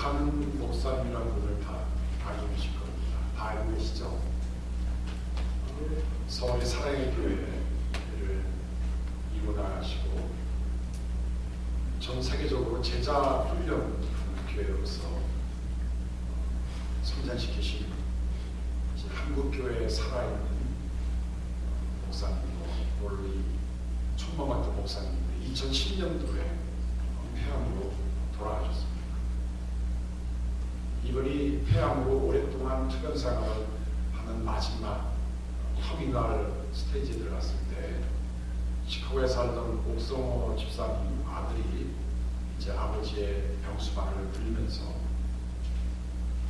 옥하는 목사님이라는 분을 다 알고 계실 겁니다. 다 알고 계시죠? 서울의 사랑의 교회를 이루어나가시고 전 세계적으로 제자 훈련하는 교회로서 성장시키신 한국 교회에 살아있는 목사님이고 원래 천범학교 목사님인데 2010년도에 폐암으로 돌아가셨습니다. 이분이 폐암으로 오랫동안 투병 생활을 하는 마지막 터미널 스테이지에 들어갔을 때 시카고에 살던 옥성호 집사님 아들이 이제 아버지의 병수반을 들으면서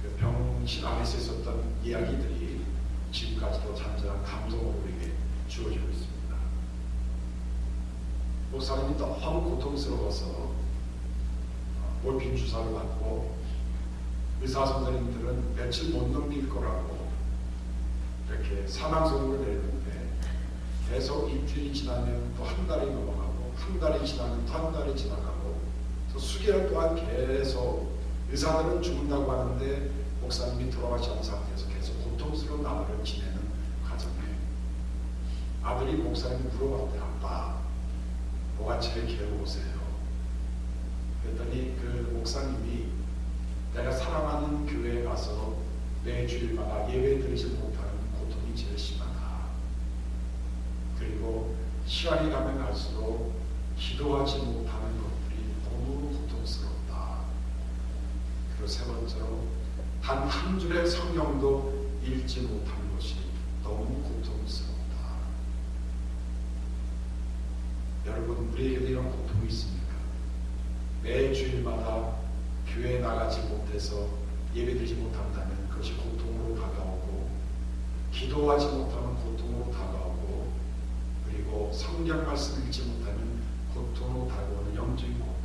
그 병실 안에서 있었던 이야기들이 지금까지도 잔잔한 감동으로 우리에게 주어지고 있습니다. 목사님이 너무 고통스러워서 몰핀 주사를 받고 의사 선생님들은 며칠 못 넘길 거라고 이렇게 사망 선고를 내렸는데 계속 이틀이 지나면 또 한 달이 넘어가고 한 달이 지나면 또 한 달이 지나가고 또 수개월 동안 계속 의사들은 죽는다고 하는데 목사님이 돌아가지 않은 상태에서 계속 고통스러운 나날을 지내는 과정에 아들이 목사님이 물어봤대. 아빠 뭐가 제일 괴로우세요? 그랬더니 그 목사님이 내가 사랑하는 교회에 가서 매주일마다 예배 드리지 못하는 고통이 제일 심하다. 그리고 시간이 가면 갈수록 기도하지 못하는 것들이 너무 고통스럽다. 그리고 세 번째로 단 한 줄의 성경도 읽지 못하는 것이 너무 고통스럽다. 여러분, 우리에게도 이런 고통이 있습니까? 매주일마다 교회에 나가지 못해서 예배드리지 못한다면 그것이 고통으로 다가오고, 기도하지 못하면 고통으로 다가오고, 그리고 성경 말씀 읽지 못하면 고통으로 다가오는 영적인 고통.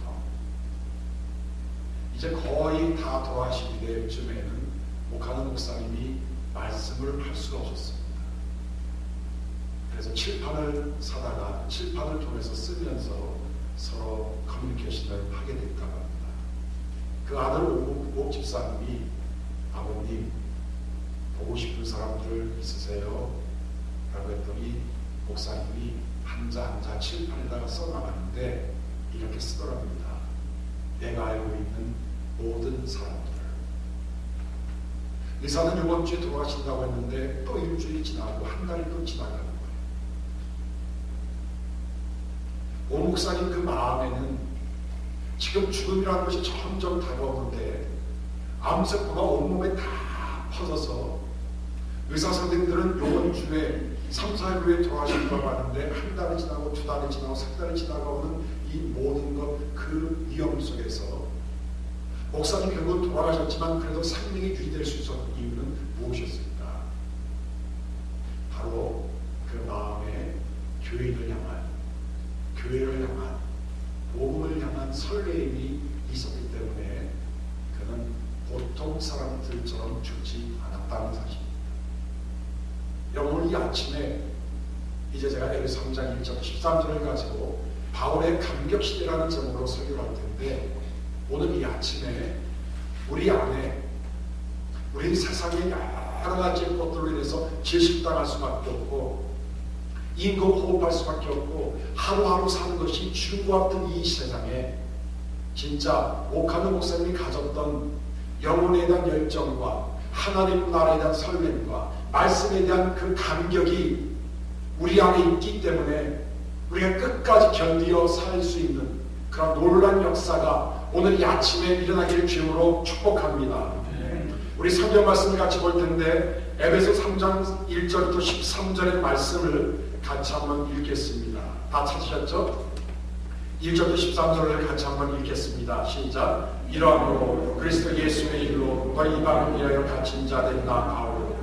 이제 거의 다 돌아가시기 즈음에는 옥하는 목사님이 말씀을 할 수가 없었습니다. 그래서 칠판을 사다가 칠판을 통해서 쓰면서 서로 커뮤니케이션을 하게 됐다고 합니다. 그 아들 옥 집사님이 아버님 보고 싶은 사람들 있으세요? 라고 했더니 목사님이 한자 칠판에다가 써나가는데 이렇게 쓰더랍니다. 내가 알고 있는 모든 사람들. 의사는 이번 주에 돌아가신다고 했는데 또 일주일이 지나고 한 달이 또 지나가는 거예요. 오 목사님 그 마음에는 지금 죽음이라는 것이 점점 다가오는데 암세포가 온몸에 다 퍼져서 의사 선생님들은 이번 주에 3, 4일 후에 돌아가신다고 하는데 한 달이 지나고 두 달이 지나고 세 달이 지나가오는 이 모든 것 그 위험 속에서 목사님 결국 돌아가셨지만 그래도 생명이 유지될 수 있었던 이유는 무엇이었습니까? 바로 그 마음에 교회를 향한 복음을 향한 설레임이 있었기 때문에 그는 보통 사람들처럼 죽지 않았다는 사실입니다. 오늘 이 아침에 이제 제가 에베소 3장 1절 13절을 가지고 바울의 감격시대라는 제목으로 설교할 텐데, 오늘 이 아침에 우리 안에 우리 세상의 여러 가지 것들로 인해서 질식당할 수밖에 없고 인공호흡할 수밖에 없고 하루하루 사는 것이 죽음과 같은 이 세상에 진짜 옥하는 목사님이 가졌던 영혼에 대한 열정과 하나님 나라에 대한 설렘과 말씀에 대한 그 감격이 우리 안에 있기 때문에 우리가 끝까지 견디어 살 수 있는 그런 놀라운 역사가 오늘 이 아침에 일어나기를 주님으로 축복합니다. 우리 성경 말씀을 같이 볼 텐데 에베소 3장 1절부터 13절의 말씀을 같이 한번 읽겠습니다. 다 찾으셨죠? 1절부터 13절을 같이 한번 읽겠습니다. 시작. 이러함으로 그리스도 예수의 일로 너희 이방을 위하여 갇힌 자된 나 바울로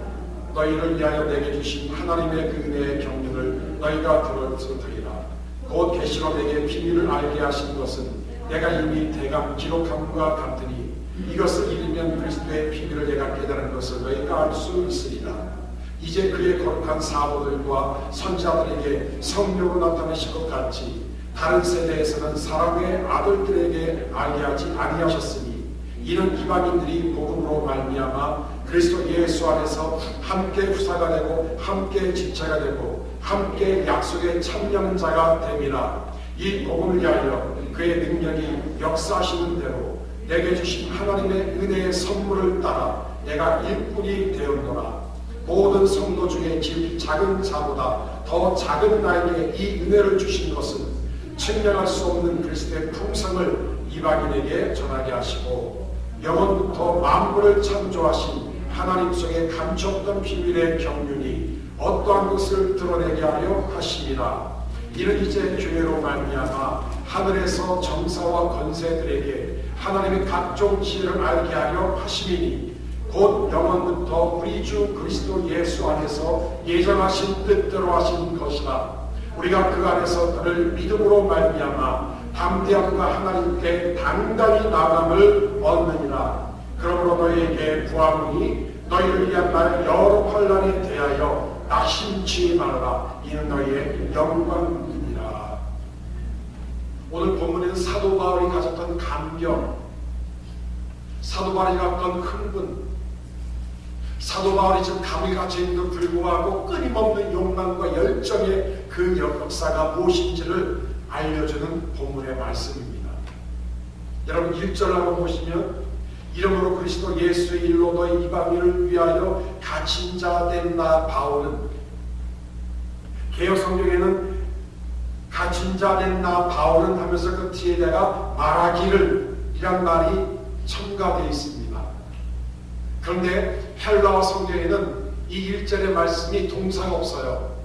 너희를 위하여 내게 주신 하나님의 그 은혜의 경륜을 너희가 들으리라. 곧 계시로 내게 비밀을 알게 하신 것은 내가 이미 대강 기록함과 같으니 이것을 읽으면 그리스도의 비밀을 내가 깨달은 것을 너희가 알 수 있으리라. 이제 그의 거룩한 사도들과 선지자들에게 성령으로 나타내신 것 같이 다른 세대에서는 사람의 아들들에게 알게 하지 아니하셨으니 이는 이방인들이 복음으로 말미암아 그리스도 예수 안에서 함께 후사가 되고 함께 지체가 되고 함께 약속의 참여하는 자가 됨이라. 이 복음을 위하여 그의 능력이 역사하시는 대로 내게 주신 하나님의 은혜의 선물을 따라 내가 일꾼이 되었노라. 모든 성도 중에 집 작은 자보다 더 작은 나에게 이 은혜를 주신 것은 측량할 수 없는 그리스도의 풍성을 이방인에게 전하게 하시고 영원부터 만물을 창조하신 하나님 속에 감췄던 비밀의 경륜이 어떠한 것을 드러내게 하려 하심이라. 이는 이제 교회로 말미암아 하늘에서 정사와 권세들에게 하나님의 각종 지혜를 알게 하려 하심이니 곧 영원부터 우리 주 그리스도 예수 안에서 예정하신 뜻대로 하신 것이라. 우리가 그 안에서 그를 믿음으로 말미암아 담대함과 하나님께 당당히 나감을 얻느니라. 그러므로 너희에게 구하노니 너희를 위한 날 여러 환난에 대하여 낙심치 말라. 이는 너희의 영광이니라. 오늘 본문에는 사도 바울이 가졌던 감격, 사도 바울이 갖던 흥분, 사도 바울이 지금 감옥에 갇혀있는데도 불구하고 끊임없는 욕망과 열정의 그 역사가 무엇인지를 알려주는 본문의 말씀입니다. 여러분 1절 한번 보시면 이름으로 그리스도 예수의 일로 너희 이방인을 위하여 갇힌 자 된 나 바울은, 개역성경에는 갇힌 자 된 나 바울은 하면서 그 뒤에다가 말하기를 이란 말이 첨가되어 있습니다. 그런데 헬라어 성경에는 이 1절의 말씀이 동사가 없어요.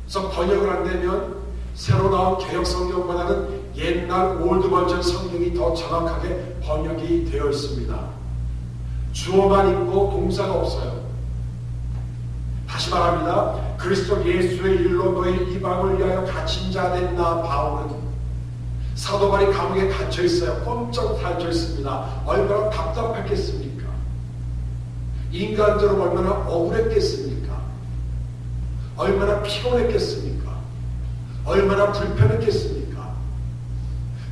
그래서 번역을 한다면 새로 나온 개역성경보다는 옛날 올드 버전 성경이 더 정확하게 번역이 되어 있습니다. 주어만 있고 동사가 없어요. 다시 말합니다. 그리스도 예수의 일로 너희 이방을 위하여 갇힌 자 된 나 바울은, 사도 바울이 감옥에 갇혀 있어요. 꼼짝 닫혀 있습니다. 얼마나 답답했겠습니까? 인간적으로 얼마나 억울했겠습니까? 얼마나 피곤했겠습니까? 얼마나 불편했겠습니까?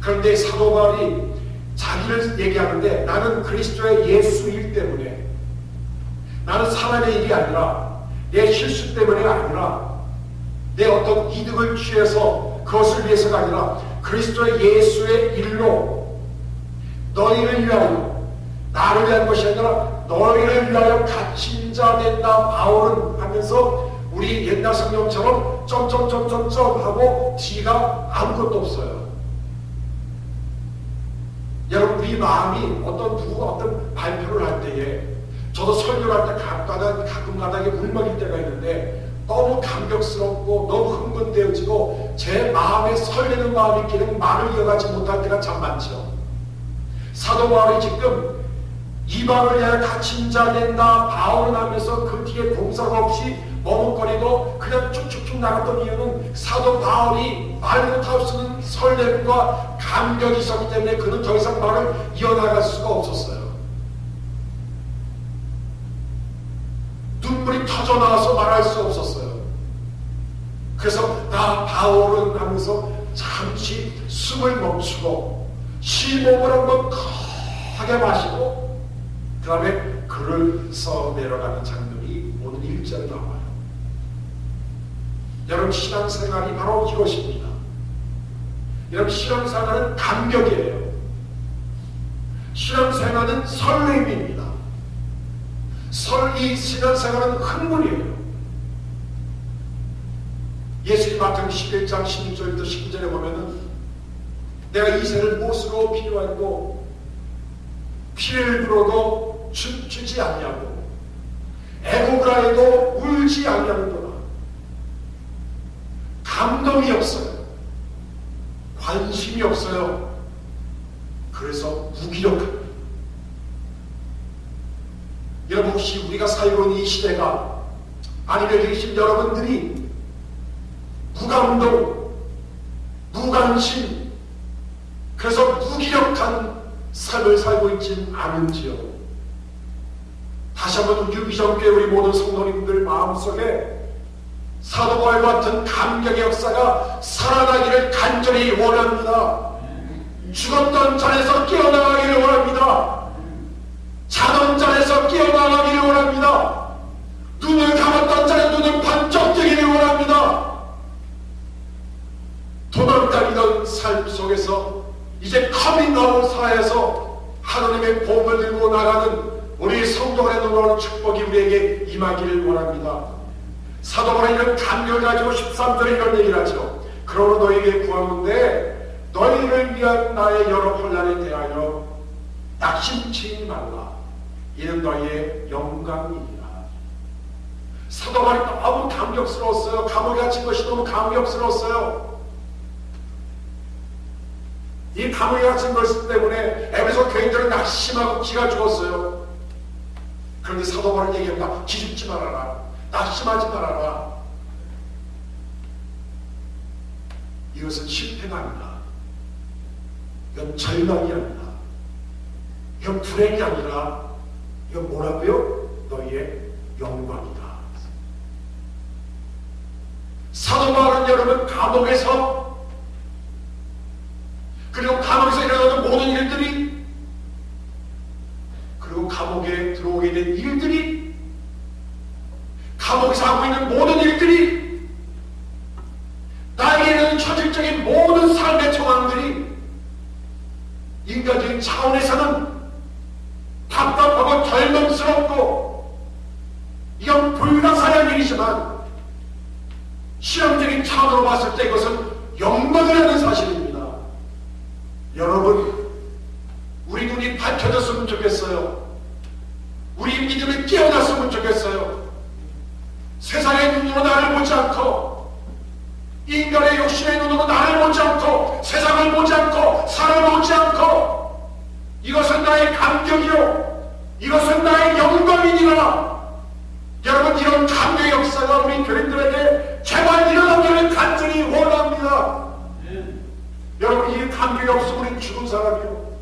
그런데 사도 바울이 자기를 얘기하는데 나는 그리스도의 예수일 때문에, 나는 사람의 일이 아니라 내 실수 때문에가 아니라 내 어떤 이득을 취해서 그것을 위해서가 아니라 그리스도의 예수의 일로 너희를 위하여, 나를 위한 것이 아니라 너희를 위하여 갇힌 자 된 나 바울은 하면서 우리 옛날 성경처럼 점점점점점 하고 뒤가 아무것도 없어요. 여러분 우리 마음이 누구가 어떤 발표를 할 때에, 저도 설교를 할 때 가끔 가다가 울먹일 때가 있는데 너무 감격스럽고 너무 흥분되어지고 제 마음에 설레는 마음이 있기는 말을 이어가지 못할 때가 참 많죠. 사도 바울이 지금 이방을 위하여 갇힌 자 된 나 바울은 하면서 그 뒤에 동사가 없이 머뭇거리고 그냥 쭉쭉쭉 나갔던 이유는 사도 바울이 말 못할 수 없는 설렘과 감격이 있었기 때문에 그는 더 이상 말을 이어나갈 수가 없었어요. 눈물이 터져나와서 말할 수 없었어요. 그래서 나 바울은 하면서 잠시 숨을 멈추고 심호흡을 한번 크게 마시고 그 다음에 글을 써 내려가는 장면이 오늘 1절에 나와요. 여러분 신앙생활이 바로 이것입니다. 여러분 신앙생활은 감격이에요. 신앙생활은 설렘입니다. 이 신앙생활은 흥분이에요. 예수님 마태복음 11장 16절부터 19절에 보면은 내가 이 세를 못으로 필요하고 피를 불어도 춤추지 아니하고 애곡을 하여도 울지 아니하는구나. 감동이 없어요. 관심이 없어요. 그래서 무기력합니다. 여러분 혹시 우리가 살고 있는 이 시대가, 아니면 여기 계신 여러분들이 무감동, 무관심, 그래서 무기력한 삶을 살고 있지 않은지요? 다시 한번 유기정교회 우리 모든 성도님들 마음속에 사도 바울과 같은 감격의 역사가 살아나기를 간절히 원합니다. 죽었던 자리에서 깨어나가기를 원합니다. 이제 커밍아웃 사회에서 하나님의 복을 들고 나가는 우리 성도간의 놀라운 축복이 우리에게 임하기를 원합니다. 사도 바울은 이런 감격을 가지고 13절에 이런 얘기를 하죠. 그러므로 너희에게 구하는데 너희를 위한 나의 여러 혼란에 대하여 낙심치 말라. 이는 너희의 영광이니라. 사도 바울이 너무 감격스러웠어요. 감옥에 갇힌 것이 너무 감격스러웠어요. 이 감옥에 갇힌 것 때문에 에베소 교인들은 낙심하고 기가 죽었어요. 그런데 사도 바울은 얘기합니다. 기죽지 말아라. 낙심하지 말아라. 이것은 실패가 아니라, 이건 절망이 아니라, 이건 불행이 아니라, 이건 뭐라고요? 너희의 영광이다. 사도 바울은 여러분 감옥에서, 그리고 감옥에서 일어나는 모든 일들이, 그리고 감옥에 들어오게 된 일들이, 감옥에서 하고 있는 모든 일들이, 나에게는 현실적인 모든 삶의 상황들이 인간적인 차원에서는 답답하고 절망스럽고 이건 불가사의한 일이지만 실험적인 차원으로 봤을 때 이것은 영광이라는 사실입니다. 여러분, 우리 눈이 밝혀졌으면 좋겠어요. 우리 믿음이 깨어났으면 좋겠어요. 세상의 눈으로 나를 보지 않고, 인간의 욕심의 눈으로 나를 보지 않고, 세상을 보지 않고, 사람을 보지 않고, 이것은 나의 감격이요, 이것은 나의 영광이니라. 여러분, 이런 감격의 역사가 우리 교인들에게 제발 일어나기를 간절히 원합니다. 여러분, 이 감격이 없으면 우리는 죽은 사람이요,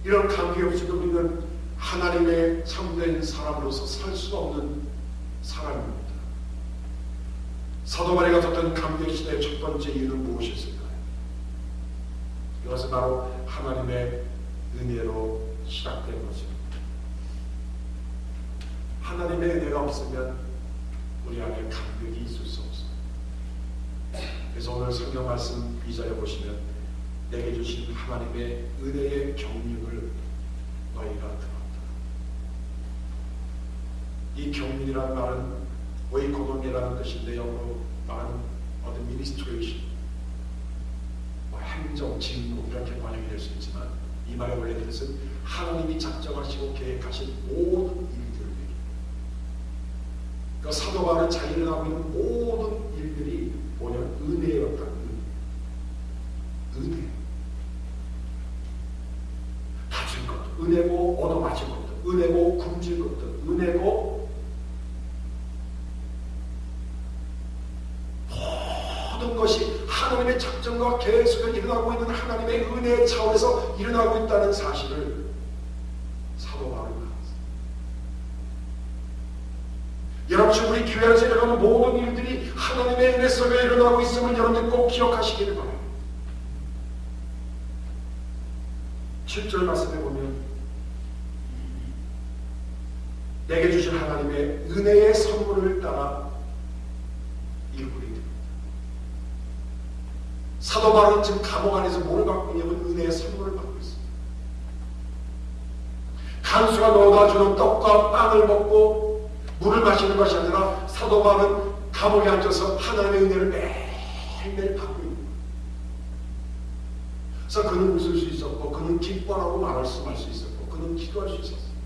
이런 감격이 없으면 우리는 하나님의 참된 사람으로서 살 수가 없는 사람입니다. 사도 바울이 가졌던 감격 시대의 첫 번째 이유는 무엇이었을까요? 이것은 바로 하나님의 은혜로 시작된 것입니다. 하나님의 은혜가 없으면 우리 안에 감격이 있을 수 없어요. 그래서 오늘 성경 말씀 2절에 보시면 내게 주신 하나님의 은혜의 경륜을 너희가 들었다. 이 경륜이라는 말은 오이코노미라는 뜻인데 영어로 말하는 어떤 미니스트레이션, 행정, 직무 이렇게 번역이 될 수 있지만 이 말의 원래 뜻은 하나님이 작정하시고 계획하신 모든 일들을 얘기합니다. 그러니까 사도 바울은 자기를 하고 있는 모든 일들이 뭐냐면 은혜였다. 은혜. 다진 것도 은혜고, 얻어맞은 것도 은혜고, 굶질 것도 은혜고, 모든 것이 하나님의 작정과 계획 속에 일어나고 있는 하나님의 은혜의 차원에서 일어나고 있다는 사실을 사도 바울이 말했습니다. 여러분, 지금 우리 교회에서 일어나는 모든 일들이 하나님의 은혜 속에 일어나고 있음을 여러분들 꼭 기억하시기를 바랍니다. 7절 말씀에 보면 내게 주신 하나님의 은혜의 선물을 따라 이루리. 사도 바울은 지금 감옥 안에서 뭘 받고 있냐면 은혜의 선물을 받고 있습니다. 간수가 넣어주는 떡과 빵을 먹고 물을 마시는 것이 아니라 사도 바울은 감옥에 앉아서 하나님의 은혜를 매일매일 받고 있는 거예요. 그래서 그는 웃을 수 있었고, 그는 기뻐하고 말씀할 수 있었고, 그는 기도할 수 있었어요.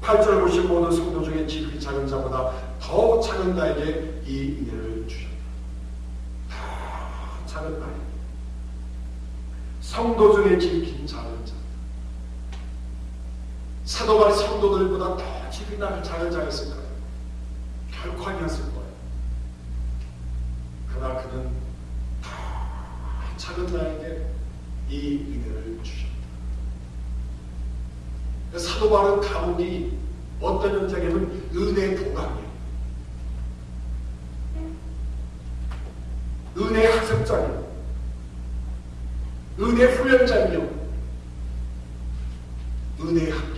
8절 보신 모든 성도 중에 지극히 작은 자보다 더 작은 자에게 이 은혜를 주셨다. 더 작은 나에게, 성도 중에 지극히 작은 자. 사도 바울이 성도들보다 더 지극히 작은 자였을까요? 결코 아니었을 거예요. 그러나 그는 더 작은 나에게 이 은혜를 주셨다. 사도 바울은 감옥이 어떤 현장이면 은혜의 보강이에요. 은혜의 학습장이에요. 은혜의 훈련장이요. 은혜의 학교.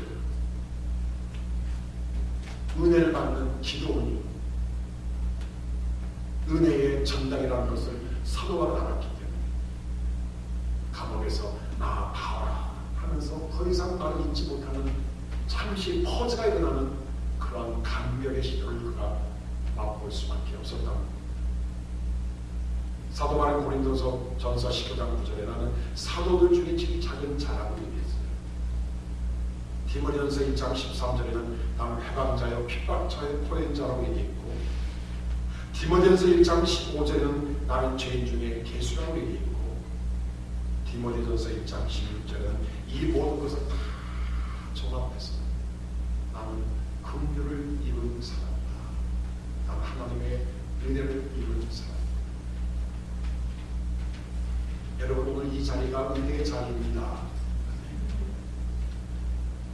은혜를 받는 기도원이요. 은혜의 전당이라는 것을 사도 바울은 사람과는 잊지 못하는 잠시 퍼즈가 일어나는 그런 감격의 시도를 그가 맛볼 수밖에 없었다. 사도 바울 고린도서 전서 19장 9절에 나는 사도들 중에 제일 작은 자라고 얘기했어요. 디모데전서 1장 13절에는 나는 회방자여 핍박자의 포된 자라고 얘기했고, 디모데전서 1장 15절에는 나는 죄인 중에 개수라고 얘기했고, 디모데전서 1장 16절에는 이 모든 것을 다 종합해서 나는 긍휼을 이룬 사람이다. 나는 하나님의 은혜를 이룬 사람이다. 여러분, 오늘 이 자리가 은혜의 자리입니다.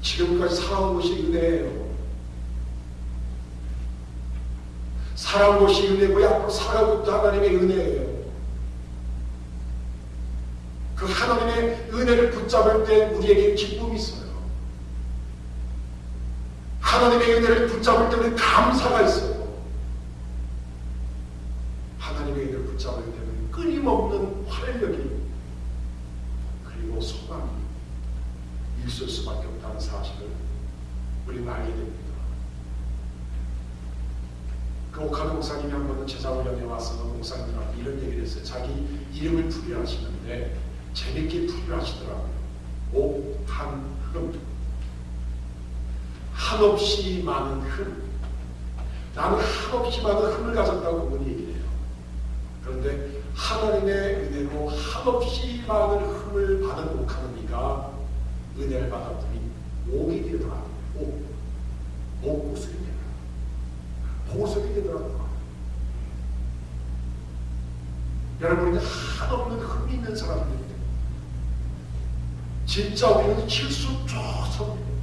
지금까지 살아온 것이 은혜예요. 살아온 것이 은혜고 앞으로 살아오고 있다 하나님의 은혜예요. 그 하나님의 은혜를 붙잡을 때 우리에게 기쁨이 있어요. 하나님의 은혜를 붙잡을 때 우리 감사가 있어요. 하나님의 은혜를 붙잡을 때는 끊임없는 활력이 그리고 소망이 있을 수밖에 없다는 사실을 우리는 알게 됩니다. 그 오카노 목사님이 한 번은 제자훈련에 와서 목사님들한테 이런 얘기를 했어요. 자기 이름을 풀이를 하시는데 재밌게 풀이를 하시더라고요. 옥한흠, 한없이 많은 흠. 나는 한없이 많은 흠을 가졌다고 그분이 얘기를 해요. 그런데 하나님의 은혜로 한없이 많은 흠을 받은 옥하느니가 은혜를 받았더니 옥이 되더라고요. 옥구슬이 되더라고요. 보석이 되더라고요. 여러분, 한없는 흠이 있는 사람들이에요. 진짜 우리는 실수조성이에요.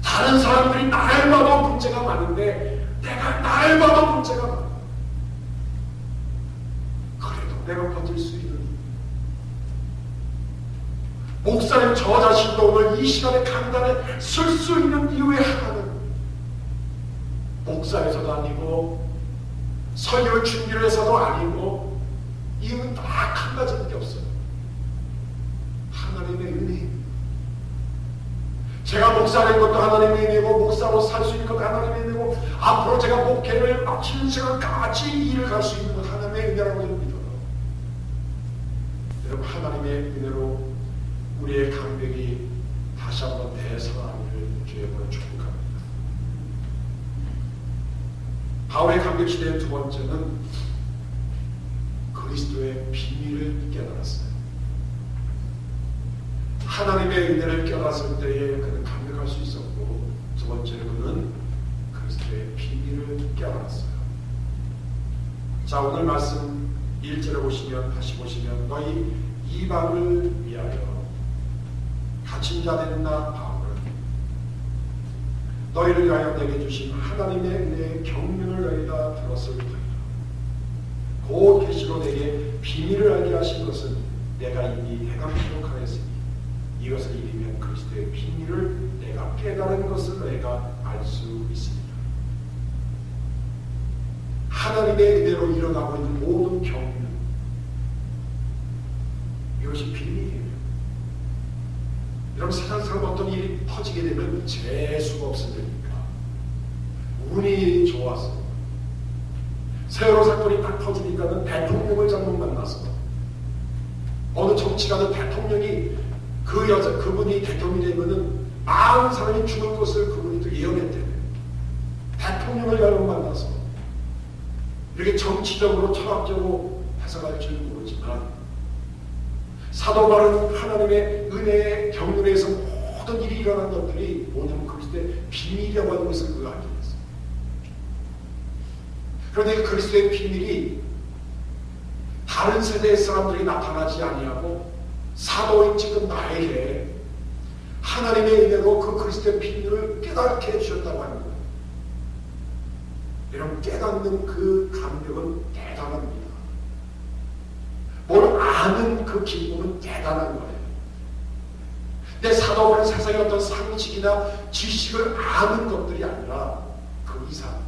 다른 사람들이 날마다 문제가 많은데 내가 날마다 문제가 많아. 그래도 내가 버틸 수 있는, 목사님 저 자신도 오늘 이 시간에 강단에 설 수 있는 이유의 하나는 목사에서도 아니고 설교 준비를 해서도 아니고 이유는 딱 한 가지밖에 없어요. 하나님의 은혜입니다. 제가 목사 된 것도 하나님의 은혜고, 목사로 살 수 있는 것도 하나님의 은혜고, 앞으로 제가 목회를 마치는 시간까지 일을 갈 수 있는 건 하나님의 은혜라고 저는 믿어요. 여러분, 하나님의 은혜로 우리의 감격이 다시 한번 대성하기를 주의 이름으로 축복합니다. 바울의 감격 시대의 두 번째는 그리스도의 비밀을 깨달았어요. 하나님의 은혜를 깨달았을 때에 그는 감격할 수 있었고, 두 번째로 그는 그리스도의 비밀을 깨달았어요. 자, 오늘 말씀 1절에 보시면, 다시 보시면, 너희 이방을 위하여 갇힌 자 되는 나 바울은 너희를 위하여 내게 주신 하나님의 은혜의 경륜을 너희가 들었을 터이다. 곧 계시로 내게 비밀을 알게 하신 것은 내가 이미 해감토록 하였으니 이것을 이르면 그리스도의 비밀을 내가 깨달은 것을 너희가 알 수 있습니다. 하나님의 은혜로 일어나고 있는 모든 경륜, 이것이 비밀이에요. 여러분, 세상처럼 어떤 일이 터지게 되면 재수가 없어지니까 운이 좋아서 세월호 사건이 딱 터지니까는 대통령을 잘못 만나서 어느 정치가는 대통령이 그분이 대통령이 되면은 많은 사람이 죽을 것을 그분이 또 예언했대요. 대통령을 잘못 만나서 이렇게 정치적으로 철학적으로 해석할 줄 모르지만 사도 바울은 하나님의 은혜의 경륜에서 모든 일이 일어난 것들이 뭐냐면 그리스도의 비밀이라고 하는 것을 그가 알게 됐어요. 그런데 그리스도의 비밀이 다른 세대의 사람들이 나타나지 아니하고 사도인 지금 나에게 하나님의 은혜로 그 그리스도의 비밀을 깨닫게 해주셨다고 합니다. 여러분, 깨닫는 그 감격은 대단합니다. 뭘 아는 그 기쁨은 대단한 거예요. 내 사도는 세상의 어떤 상식이나 지식을 아는 것들이 아니라 그 이상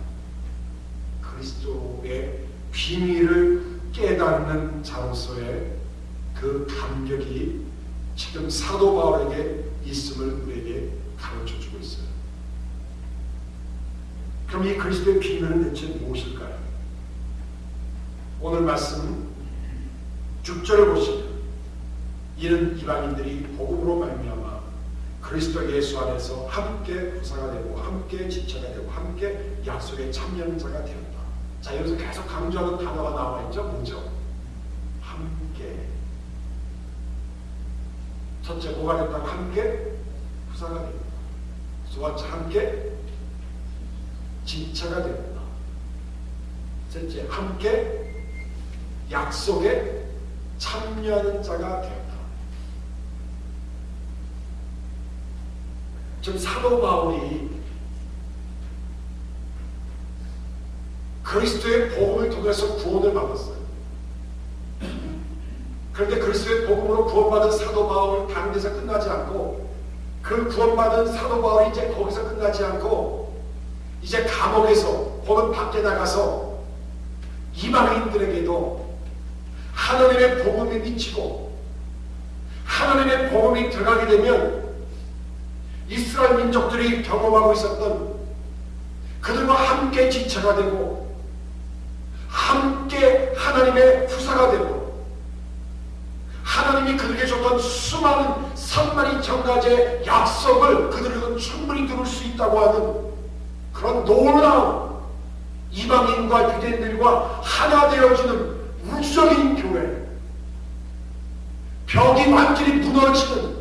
그리스도의 비밀을 깨닫는 자로서의 그 감격이 지금 사도 바울에게 있음을 우리에게 가르쳐주고 있어요. 그럼 이 그리스도의 비밀은 대체 무엇일까요? 오늘 말씀 6절을 보시면 이는 이방인들이 복음으로 말미암아 그리스도 예수 안에서 함께 후사가 되고 함께 지체가 되고 함께 약속의 참여자가 되었다. 자, 여기서 계속 강조하는 단어가 나와 있죠. 뭐죠? 함께. 첫째, 뭐가 됐다고? 함께 후사가 됩니다. 두 번째, 함께 지체가 됩니다. 셋째, 함께 약속에 참여하는 자가 되었다. 지금 사도 바울이 그리스도의 복음을 통해서 구원을 받았어요. 그런데 그리스도의 복음으로 구원받은 사도 바울 당대에서 끝나지 않고 그 구원받은 사도 바울이 이제 거기서 끝나지 않고 이제 감옥에서 혹은 밖에 나가서 이방인들에게도 하나님의 복음이 미치고 하나님의 복음이 들어가게 되면 이스라엘 민족들이 경험하고 있었던 그들과 함께 지체가 되고 함께 하나님의 후사가 되고 하나님이 그들에게 줬던 수많은 산만이 정가지의 약속을 그들은 충분히 들을 수 있다고 하는 그런 놀라운 이방인과 유대인들과 하나 되어지는 우주적인 교회, 벽이 완전히 무너지는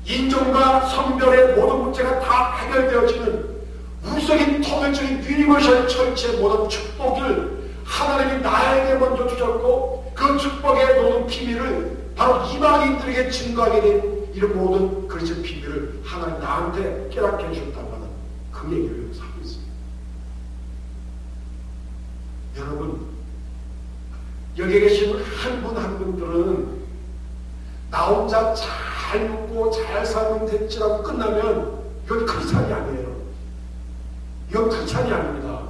인종과 성별의 모든 문제가 다 해결되어지는 우주적인 통일적인 유니버셜 철치의 모든 축복을 하나님이 나에게 먼저 주셨고 그 축복의 모든 비밀을 바로 이방인들에게 증거하게 된 이런 모든 그리스도의 비밀을 하나님 나한테 깨닫게 해주셨다고 하는 그 얘기를 여기서 하고 있습니다. 여러분, 여기 계신 한 분 한 분들은 나 혼자 잘 먹고 잘 살면 됐지라고 끝나면 이건 크리스찬이 아니에요. 이건 크리스찬이 아닙니다.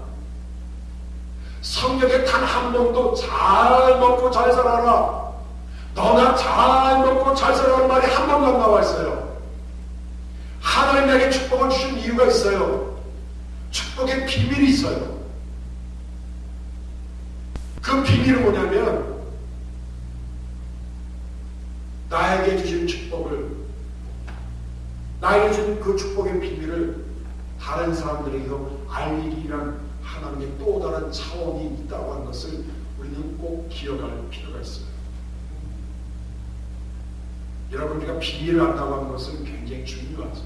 성경에 단 한 번도 잘 먹고 잘 살아라, 너나 잘 먹고 잘 살아라는 말이 한 번도 안 나와 있어요. 하나님 나에게 축복을 주신 이유가 있어요. 축복의 비밀이 있어요. 그 비밀은 뭐냐면 나에게 주신 축복을, 나에게 준 그 축복의 비밀을 다른 사람들에게도 알리기 위한 하나님의 또 다른 차원이 있다고 하는 것을 우리는 꼭 기억할 필요가 있어요. 여러분, 우리가 비밀을 안다고 하는 것은 굉장히 중요하죠.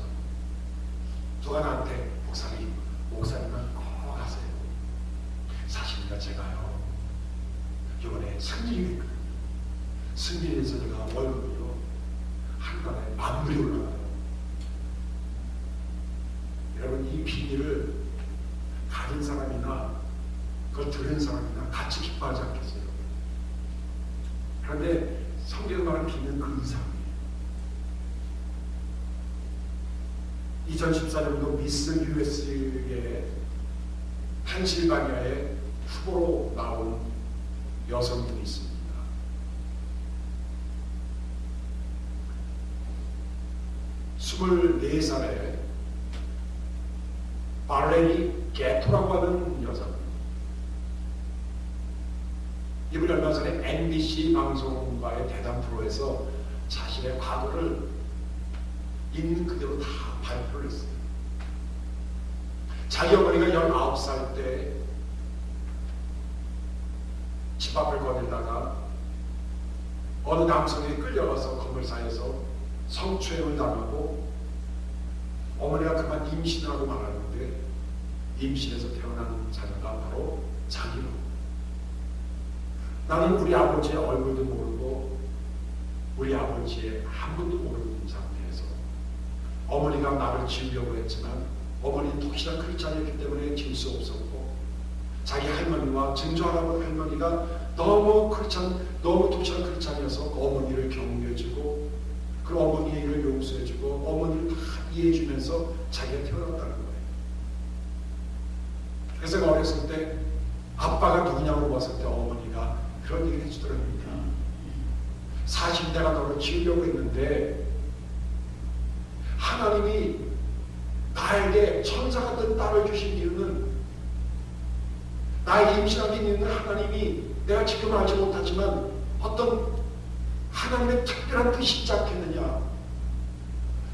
누가 나한테 목사님은 꼭 하세요. 사실은 제가요, 이번에 승진이 승진에서 제가 월급이요 한 달에 10,000불이 올라가요. 여러분, 이 비밀을 가진 사람이나 그걸 들은 사람이나 같이 기뻐하지 않겠어요? 그런데 성경에 말하는 비밀은 그 이상이에요. 2014년도 미스 US의 펜실바니아의 후보로 나온 여성분이 있습니다. (24) 살에 발레리 게토라고 하는 여자입니다. 이분이 얼마 전에 MBC 방송과의 대담 프로에서 자신의 과거를 있는 그대로 다 발표를 했어요. 자기 어머니가 19살 때 집 앞을 거닐다가 어느 남성에게 끌려가서 건물사에서 성추행을 당하고 어머니가 그만 임신을 하고 말하는데 임신해서 태어난 자녀가 바로 자기로. 나는 우리 아버지의 얼굴도 모르고 우리 아버지의 한 분도 모르는 상태에서 어머니가 나를 지으려고 했지만 어머니는 독실한 크리스찬이었기 때문에 지을 수 없었고 자기 할머니와 증조할아버지 할머니가 너무 독실한 크리스찬이어서 어머니를 격려해주고 그 어머니의 일을 용서해주고 어머니를 다 이해해주면서 자기가 태어났다는 거예요. 그래서 제가 어렸을 때 아빠가 누구냐고 물었을 때 어머니가 그런 얘기를 해주더랍니다. 사실 내가 너를 지으려고 했는데 하나님이 나에게 천사 같은 딸을 주신 이유는, 나에게 임신하게 이유는 하나님이 내가 지금 알지 못하지만 어떤 하나님의 특별한 뜻이 있지 않겠느냐.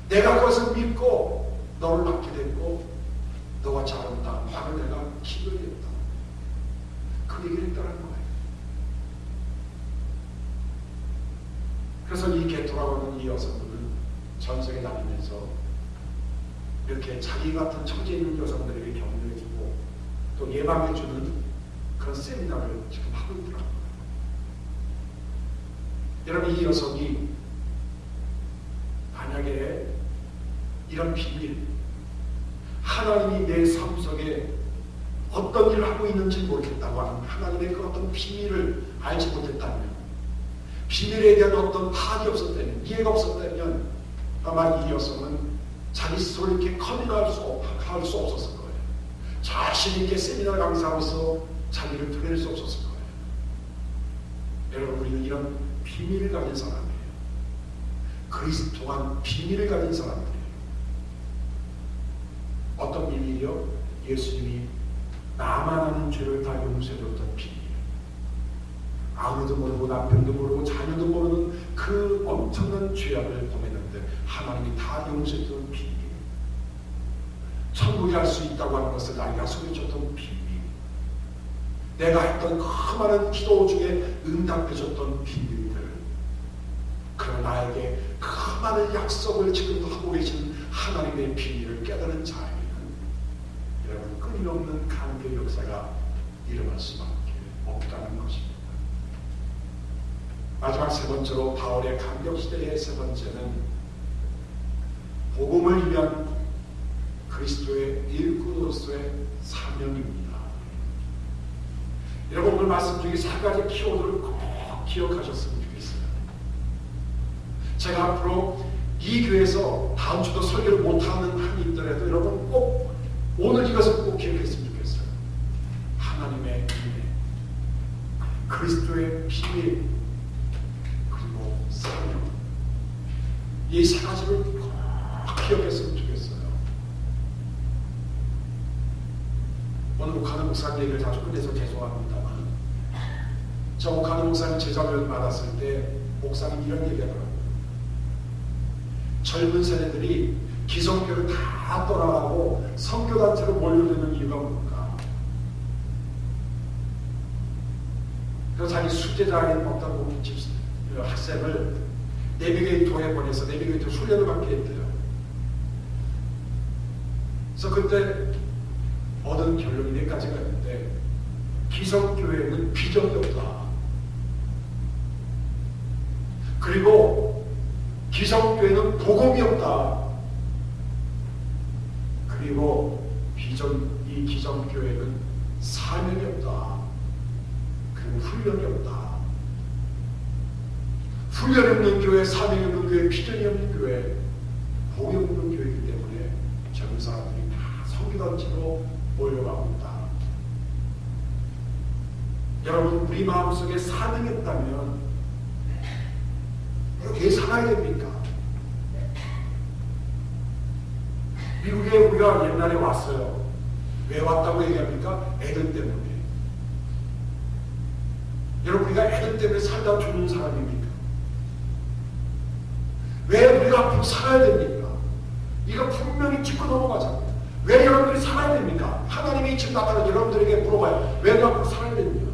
내가 그것을 믿고 너를 낳게 됐고 너와 자란 땅 화를 내가 기도를 했다. 그 얘기를 했다는 거예요. 그래서 이 게토라고 하는 이 여성들은 전세계 다니면서 이렇게 자기 같은 처지에 있는 여성들에게 격려해주고 또 예방해주는 그런 세미나를 지금 하고 있더라고요. 여러분, 이 여성이 만약에 이런 비밀, 하나님이 내 삶 속에 어떤 일을 하고 있는지 모르겠다고 하는 하나님의 그 어떤 비밀을 알지 못했다면, 비밀에 대한 어떤 파악이 없었다면, 이해가 없었다면 아마 이 여성은 자기 스스로 이렇게 커밍할 수 없었을 거예요. 자신 있게 세미나 강사로서 자기를 드러낼 수 없었을 거예요. 여러분, 우리는 이런 비밀을 가진 사람이에요. 그리스도한 비밀을 가진 사람들이에요. 어떤 비밀이요? 예수님이 나만 아는 죄를 다 용서해줬던 비밀. 아무도 모르고 남편도 모르고 자녀도 모르는 그 엄청난 죄악을 범했는데 하나님이 다 용서해줬던 비밀. 천국에 갈 수 있다고 하는 것을 나에게 약속해줬던 비밀. 내가 했던 그 많은 기도 중에 응답해줬던 비밀들. 그런 나에게 그 많은 약속을 지금도 하고 계신 하나님의 비밀을 깨달은 자에게는 여러분, 끊임없는 감격 역사가 일어날 수밖에 없다는 것입니다. 마지막 세 번째로, 바울의 감격시대의 세 번째는 복음을 위한 그리스도의 일꾼으로서의 사명입니다. 여러분, 오늘 말씀 중에 세 가지 키워드를 꼭 기억하셨으면 좋겠어요. 제가 앞으로 이 교회에서 다음 주도 설교를 못하는 한이 있더라도 여러분 꼭 오늘 이것을 꼭 기억했으면 좋겠어요. 하나님의 은혜, 그리스도의 비밀, 그리고 사명. 이 세 가지를 꼭 기억했으면 좋겠어요. 오늘 목하는 목사님 얘기를 자주 꺼내서 죄송합니다만, 저 목하는 목사님 제자교육 받았을 때 목사님 이런 얘기하더라고요. 젊은 세대들이 기성교를 다 떠나가고 선교단체로 몰려드는 이유가 뭘까? 그래서 자기 수제자인 어떤 학생을 내비게이터에 보내서 내비게이터 훈련을 받게 했대요. 그래서 그때 얻은 결론이 네 가지가 있는데, 기성교회는 비전이 없다. 그리고 기성교회는 복음이 없다. 그리고 이 기성교회는 사명이 없다. 그리고 훈련이 없다. 훈련이 없는 교회, 사명이 없는 교회, 비전이 없는 교회, 복음이 없는 교회이기 때문에 젊은 사람들이 다 선교단체로 몰려가고 있다. 여러분, 우리 마음속에 사명이 없다면 왜 살아야 됩니까? 미국에 우리가 옛날에 왔어요. 왜 왔다고 얘기합니까? 애들 때문에. 여러분, 우리가 애들 때문에 살다 죽는 사람입니까? 왜 우리가 앞으로 살아야 됩니까? 이거 분명히 짚고 넘어가자고요. 왜 여러분들이 살아야 됩니까? 하나님이 지금 나타나서 여러분들에게 물어봐요. 왜 너 앞으로 살아야 됩니까?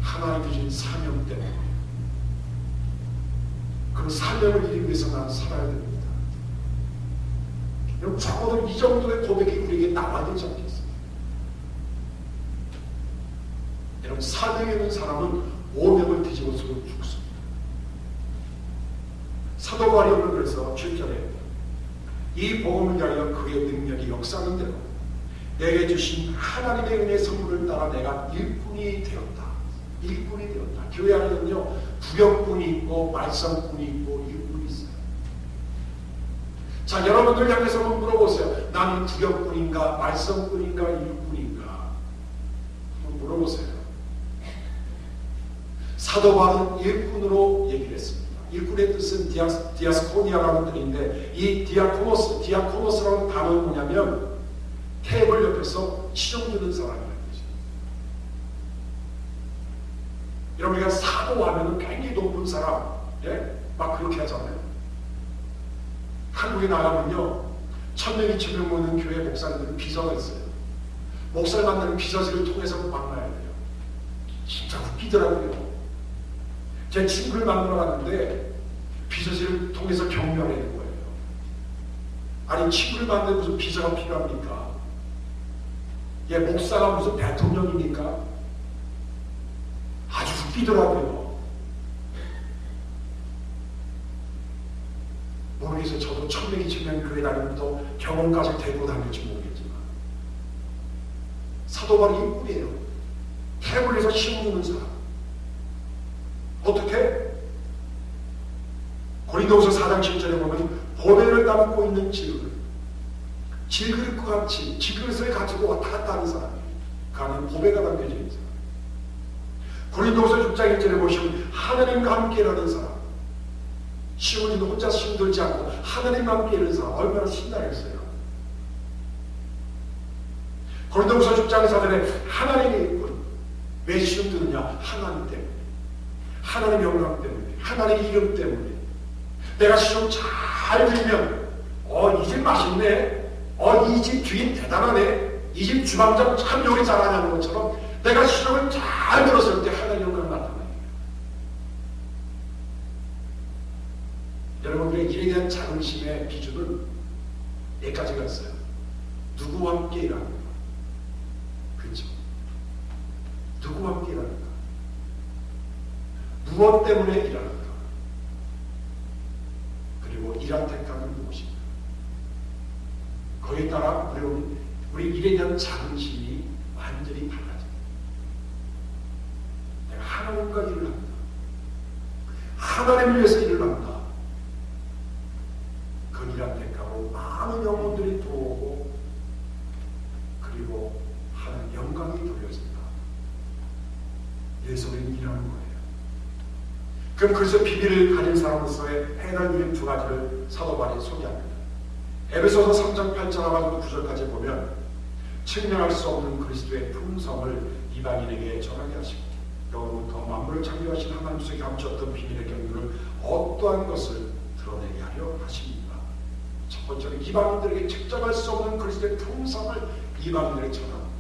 하나님이 주신 사명 때문에. 그 사명을 이루기 위해서 나는 살아야 됩니다. 여러분, 적어도 이 정도의 고백이 우리에게 나와야 되지 않겠습니까? 여러분, 사명이 있는 사람은 오명을 뒤집어 쓰고 죽습니다. 사도 바울은 그래서 7절에 이 복음을 위하여 그의 능력이 역사하는 대로 내게 주신 하나님의 은혜의 선물을 따라 내가 일꾼이 되었다. 일꾼이 되었다. 교회 안에는요, 부역꾼이 있고 말썽꾼이 있고 일꾼이 있어요. 자, 여러분들 향해서 한번 물어보세요. 나는 부역꾼인가 말썽꾼인가 일꾼인가? 한번 물어보세요. 사도 바울은 일꾼으로 얘기를 했습니다. 일꾼의 뜻은 디아스코니아라는 뜻인데 이 디아코노스라는 단어는 뭐냐면 테이블 옆에서 시험 주는 사람이라는 거죠. 여러분 우리가 사도 하면은 굉장히 높은 사람, 예? 막 그렇게 하잖아요. 한국에 나가면요 1000명, 2000명 모이는 교회 목사님들은 비서가 있어요. 목사를 만나는 비서실을 통해서 만나야 돼요. 진짜 웃기더라고요. 제 친구를 만나러 갔는데 비서실을 통해서 격려를 해야 되는 거예요. 아니 친구를 만나는데 무슨 비서가 필요합니까? 예, 목사가 무슨 대통령입니까? 아주 웃기더라고요. 모르겠어요. 저도 1000명, 2000명 교회 다니면서 경험까지 데리고 다닐지 모르겠지만 사도 바울이 일꾼이에요. 테이블에서 시험 주는 사람. 어떻게? 고린도후서 4장 7절에 보면 보배를 담고 있는 질그릇과 같이 질그릇을 가지고 왔다 갔다 하는 사람이 그 안에 보배가 담겨져 있는 사람. 고린도후서 6장 1절에 보시면 하나님과 함께 일하는 사람. 시험을 혼자 힘들지 않고 하나님과 함께 일하는 사람 얼마나 신나겠어요. 고린도후서 6장 4절에 하나님의 일꾼. 왜 시험 드느냐? 하나님 때문에. 하나님의 영광 때문에. 하나님의 이름 때문에. 내가 시험 잘 들면 이 집 맛있네. 이 집 주인 대단하네. 이 집 주방장 참 요리 잘하는 것처럼 내가 시험을 잘 들었을 때 하나님의 영광 나타나요. 여러분들의 일에 대한 자긍심의 기준은 여기까지가 있어요. 누구와 함께 일하는가? 그렇죠? 누구와 함께 일하는가? 무엇 때문에 일하는가? 그리고 일할 대가는 무엇인가? 거기에 따라 우리 일에 대한 자긍심이 완전히 달라집니다. 내가 하나님과 일을 한다. 하나님을 위해서 일을 한다. 그 일한 대가로 많은 영혼들이 들어오고 그리고 하나님 영광이 돌려진다. 그래서 우리는 일하는 거예요. 그럼 그래서 비밀을 가진 사람으로서의 해낼 일 두 가지를 사도 바울이 소개합니다. 에베소서 3장 8절하고 9절까지 보면 측량할 수 없는 그리스도의 품성을 이방인에게 전하게 하시고 영으로부터 만물을 창조하신 하나님 속에 감추었던 비밀의 경륜을 어떠한 것을 드러내게 하려 하십니다. 첫 번째는 이방인들에게 측정할 수 없는 그리스도의 품성을 이방인들에게 전하는 거예요.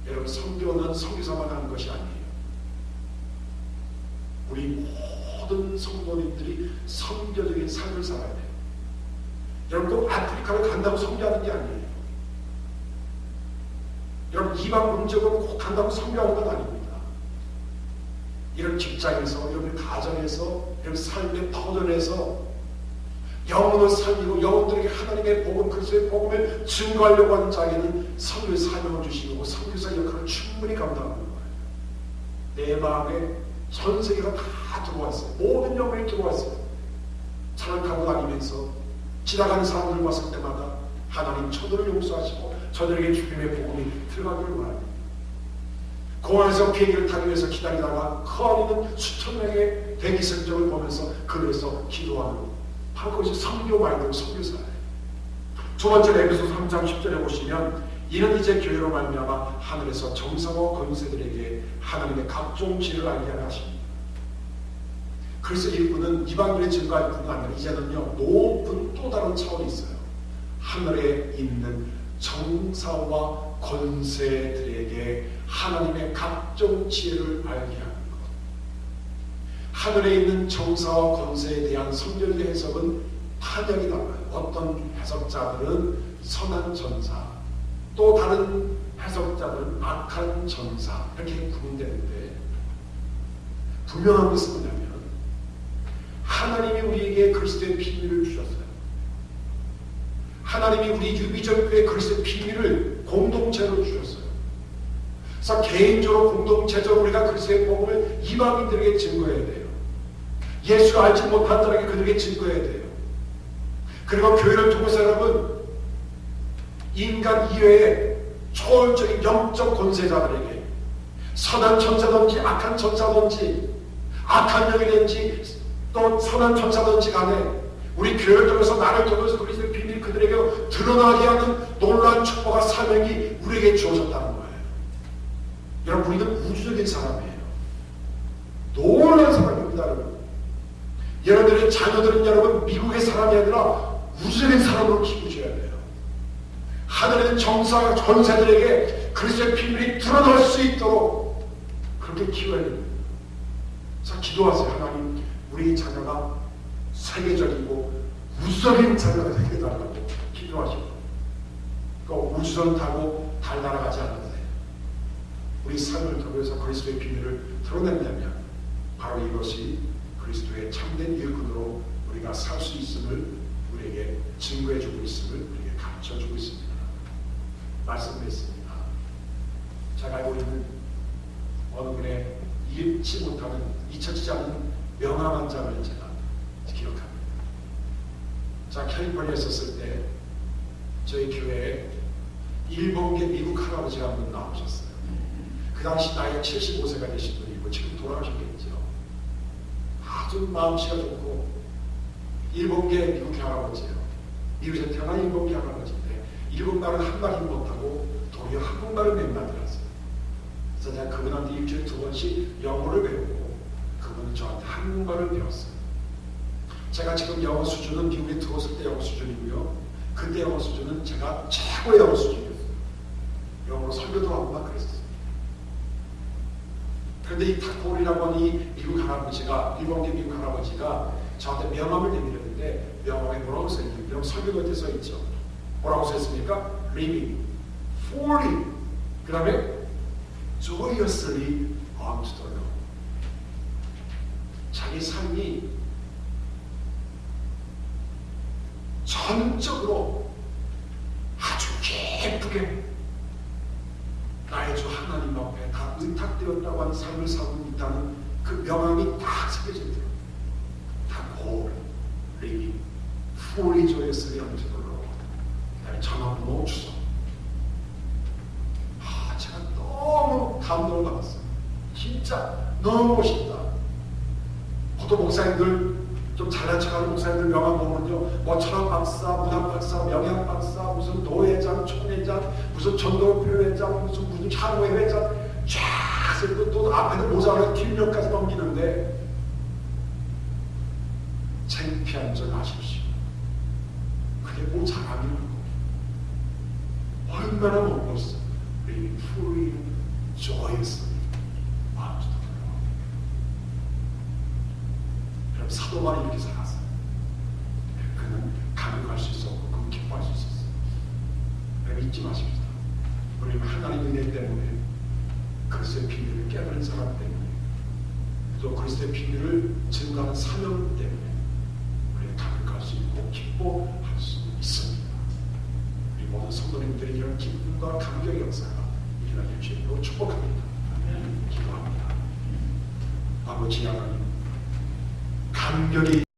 여러분 선교는 선교사만 하는 것이 아니에요. 우리 모든 성도님들이 선교적인 삶을 살아야 돼요. 여러분 꼭 아프리카를 간다고 선교하는 게 아니에요. 여러분 이방 문적으로 꼭 간다고 선교하는 건 아닙니다. 이런 직장에서, 이런 가정에서, 이런 삶의 터전에서 영혼을 살리고 영혼들에게 하나님의 복음, 그리스도의 복음을 증거하려고 하는 자에게는 선교의 사명을 주시고 선교사 역할을 충분히 감당하는 거예요. 내 마음에 전 세계가 다 들어왔어요. 모든 영혼이 들어왔어요. 차를 타고 다니면서 지나가는 사람들을 봤을 때마다 하나님 저들을 용서하시고 저들에게 주님의 복음이 들어가기를 원합니다. 공항에서 비행기를 타기 위해서 기다리다가 그 안에는 수천 명의 대기 성적을 보면서 그래서 기도하는 바로 그것이 선교 말고 선교사예요. 두 번째로 에베소 3장 10절에 보시면 이는 이제 교회로 말미암아 하늘에서 정사와 권세들에게 하나님의 각종 지혜를 알게 하려 하십니다. 그래서 일꾼은 이방인의 증거할 뿐만 아니라 이제는요 높은 또 다른 차원이 있어요. 하늘에 있는 정사와 권세들에게 하나님의 각종 지혜를 알게 하는 것. 하늘에 있는 정사와 권세에 대한 성경의 해석은 탄약이 달라요. 어떤 해석자들은 선한 전사, 또 다른 해석자들은 악한 전사 이렇게 구분되는데 분명한 것은 뭐냐면 하나님이 우리에게 그리스도의 비밀을 주셨어요. 하나님이 우리 유비전교회 그리스도의 비밀을 공동체로 주셨어요. 그래서 개인적으로 공동체적으로 우리가 그리스도의 복음을 이방인들에게 증거해야 돼요. 예수를 알지 못한 자에게 그들에게 증거해야 돼요. 그리고 교회를 통해서 여러분 인간 이외의 초월적인 영적 권세자들에게 선한 천사든지 악한 천사든지 악한 영이든지 또 선한 천사든지 간에 우리 교회를 통해서 나를 통해서 그리스도의 비밀이 그들에게 드러나게 하는 놀라운 축복과 사명이 우리에게 주어졌다는 거예요. 여러분, 우리는 우주적인 사람이에요. 놀라운 사람입니다. 여러분, 여러분들의 자녀들은 여러분 미국의 사람이 아니라 우주적인 사람으로 키우셔야 돼요. 하늘에 있는 정사와 권세들에게 그리스도의 비밀이 드러날 수 있도록 그렇게 키워야 됩니다. 자, 기도하세요. 하나님, 우리 자녀가 세계적이고 우주적인 자녀가 되게 달라고 기도하시고, 그 우주선 타고 달 날아가지 않는데 우리 삶을 통해서 그리스도의 비밀을 드러낸다면 바로 이것이 그리스도의 참된 일꾼으로 우리가 살 수 있음을 우리에게 증거해주고 있음을 우리에게 가르쳐주고 있습니다. 말씀드렸습니다. 제가 알고 있는 어느 분의 잊지 못하는, 잊혀지지 않는 명함 한 장을 제가 기억합니다. 자, 캘리포니아에 있었을 때 저희 교회에 일본계 미국 할아버지가 한 분 나오셨어요. 그 당시 나이 75세가 되신 분이고 지금 돌아가셨겠죠. 아주 마음씨가 좋고 일본계 미국 할아버지예요. 미국에서 태어난 일본계 할아버지인데 일본말은 한마디 못하고 도리어 한국말을 맨날 들었어요. 그래서 제가 그분한테 일주일에 2번씩 영어를 배우고 그분은 저한테 한국말을 배웠어요. 제가 지금 영어 수준은 미국에 들어왔을 때 영어 수준이고요. 그때 영어 수준은 제가 최고의 영어 수준이었어요. 영어로 설교도 하고 막 그랬어요. 그런데 이 타코리라고 하는 이 미국 할아버지가, 일본계 미국 할아버지가 저한테 명함을 내밀었는데 명함에 뭐라고 써있냐면, 여러분 설교 노트에 써있죠. 뭐라고 써있습니까? Living fully, 그 다음에 joyously unto the Lord. 자기 삶이 전적으로 아주 기쁘게 나의 주 하나님 앞에 다 의탁되었다고 하는 삶을 살고 있다는 그 명함이 딱 새겨져 있더라고요. 다 고를 living fully joyously unto the Lord. 그 다음에 전화번호 주소. 제가 너무 감동을 받았어요. 진짜 너무 멋있다. 보통 목사님들, 좀 잘난 척하는 목사님들 명함 보면요, 뭐 철학 박사, 문학 박사, 명약 박사, 무슨 도회장, 총회장, 무슨 전도표회장, 무슨 향후회 회장 쫙 쓰고 또 앞에도 모자라서 뒷면까지 넘기는데 창피한 줄 아십시오. 그게 뭐 자랑이라고. 얼마나 멋있어. Living fully, joyously unto the Lord. 그럼 사도만 이렇게 살았어요. 그는 감격할 수 있었고 그는 기뻐할 수 있었어요. 여러분 잊지 마십시다. 우리는 하나님의 은혜 때문에, 그리스도의 비밀을 깨달은 사람 때문에, 또 그리스도의 비밀을 증거하는 사명 때문에 우리는 감격할 수 있고 기뻐할 수 있습니다. 우리 모든 성도님들이 이런 기쁨과 감격의 역사가 일어날 주님으로 축복합니다. 기도합니다. 아버지 하나님, 감격이